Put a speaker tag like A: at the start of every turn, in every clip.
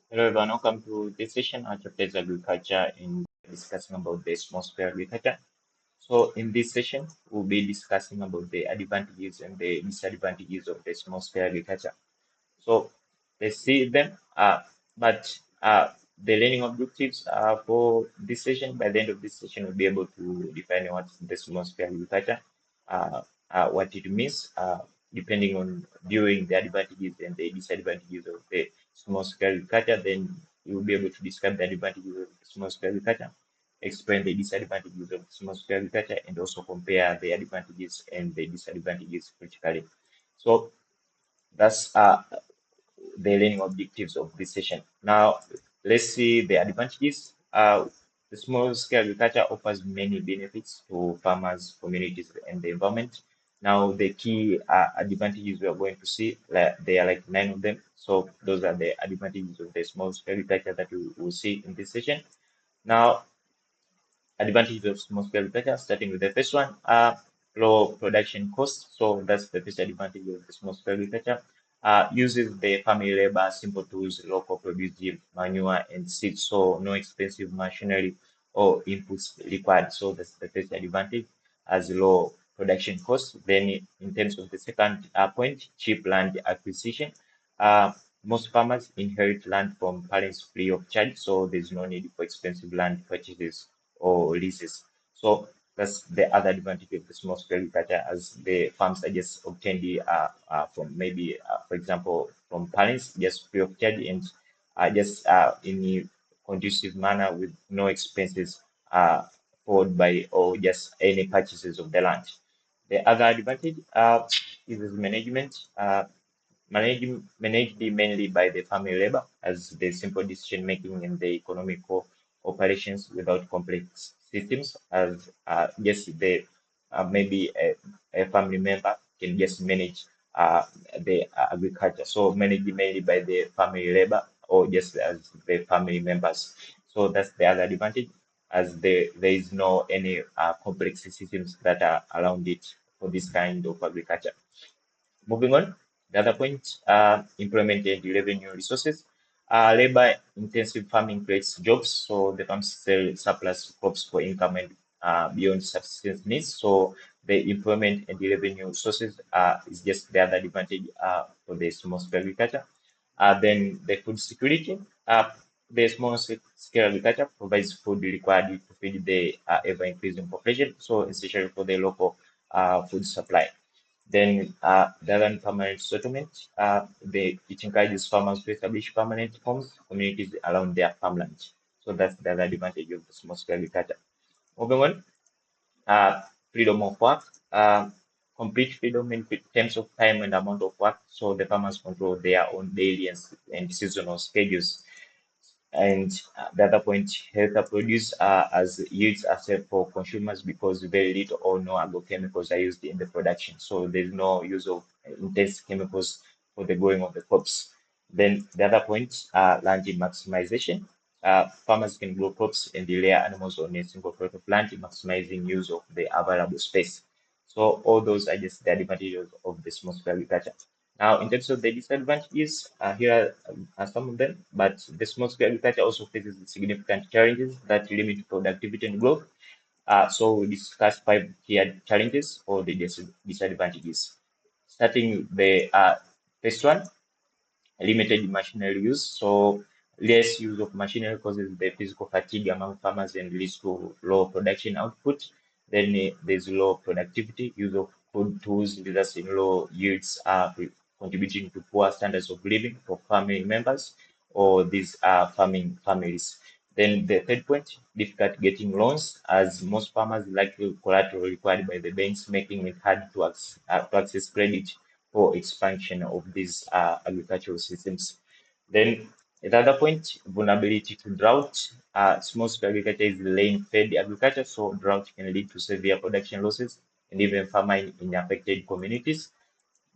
A: Hello everyone, welcome to this session on Chapters Agriculture and discussing about the small scale agriculture. So in this session, we'll be discussing about the advantages and the disadvantages of the small scale agriculture. So let's see them. But the learning objectives for this session, by the end of this session, we'll be able to define what the small scale agriculture, uh, what it means, depending on viewing the advantages and the disadvantages of the small scale agriculture. Then you'll be able to describe the advantages of small scale agriculture, explain the disadvantages of small scale agriculture, and also compare the advantages and the disadvantages critically. So that's the learning objectives of this session. Now, let's see the advantages. The small scale agriculture offers many benefits to farmers, communities, and the environment. Now, the key advantages we are going to see, there are like 9 of them. So, those are the advantages of the small scale agriculture that we will see in this session. Now, advantages of small scale agriculture, starting with the first one, low production costs. So that's the first advantage of the small scale agriculture. Uses the family labor, simple tools, local produce, manure, and seeds. So no expensive machinery or inputs required. So that's the first advantage as low production costs. Then in terms of the second point, cheap land acquisition. Uh, Most farmers inherit land from parents free of charge, so there's no need for expensive land purchases or leases. So that's the other advantage of the small scale agriculture, as the farms are just obtained from maybe, for example, from parents, just free of charge and just in a conducive manner with no expenses followed by or just any purchases of the land. The other advantage is management. Managed mainly by the family labor as the simple decision making in the economical operations without complex systems, as just the maybe a family member can just manage the agriculture. So managed mainly by the family labor or just as the family members. So that's the other advantage, as there is no any complex systems that are around it for this kind of agriculture. Moving on, the other point, employment and revenue resources. Labor-intensive farming creates jobs, so the farms sell surplus crops for income and beyond subsistence needs. So the employment and the revenue sources is just the other advantage for the small scale agriculture. Then the food security. The small scale agriculture provides food required to feed the ever increasing population, so essential for the local food supply. Then the other permanent settlement, it encourages farmers to establish permanent homes, communities around their farmland. So that's the other advantage of the small scale agriculture. Moving on, freedom of work, complete freedom in terms of time and amount of work. So the farmers control their own daily and seasonal schedules. And the other point, healthier produce as yields are set for consumers because very little or no agrochemicals are used in the production. So there's no use of intense chemicals for the growing of the crops. Then the other point, land maximization. Farmers can grow crops and rear animals on a single plot of land, maximizing use of the available space. So all those are just the advantages of the small scale agriculture. Now, in terms of the disadvantages, here are some of them, but the small scale agriculture also faces significant challenges that limit productivity and growth. So we discuss 5 key challenges or the disadvantages. Starting with the first one, limited machinery use. So less use of machinery causes the physical fatigue among farmers and leads to low production output. Then there's low productivity. Use of crude tools results in low yields, contributing to poor standards of living for family members or these farming families. Then the third point, difficult getting loans, as most farmers lack collateral required by the banks, making it hard to access credit for expansion of these agricultural systems. Then the other point, vulnerability to drought. Small scale agriculture is rain-fed agriculture, so drought can lead to severe production losses and even famine in affected communities.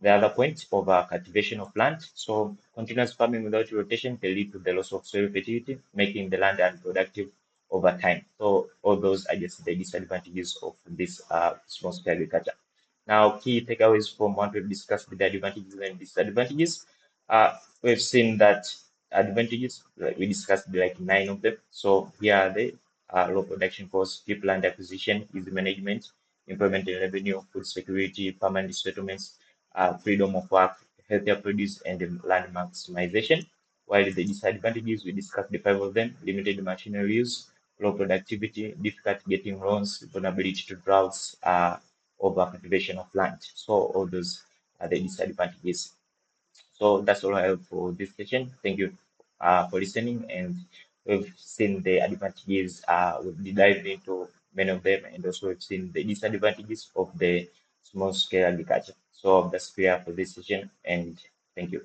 A: The other point, over cultivation of land. So continuous farming without rotation can lead to the loss of soil fertility, making the land unproductive over time. So all those are just the disadvantages of this small scale agriculture. Now, key takeaways from what we've discussed with the advantages and disadvantages. We've seen that advantages. Like we discussed like 9 of them. So here are the low production costs, cheap land acquisition, easy management, employment and revenue, food security, permanent settlements, freedom of work, healthier produce, and land maximization. While the disadvantages, we discussed the 5 of them: limited machinery use, low productivity, difficult getting loans, vulnerability to droughts, over cultivation of land. So all those are the disadvantages. So that's all I have for this session. Thank you for listening, and we've seen the advantages. We've dived into many of them, and also we've seen the disadvantages of the small scale agriculture. So that's clear for this session, and thank you.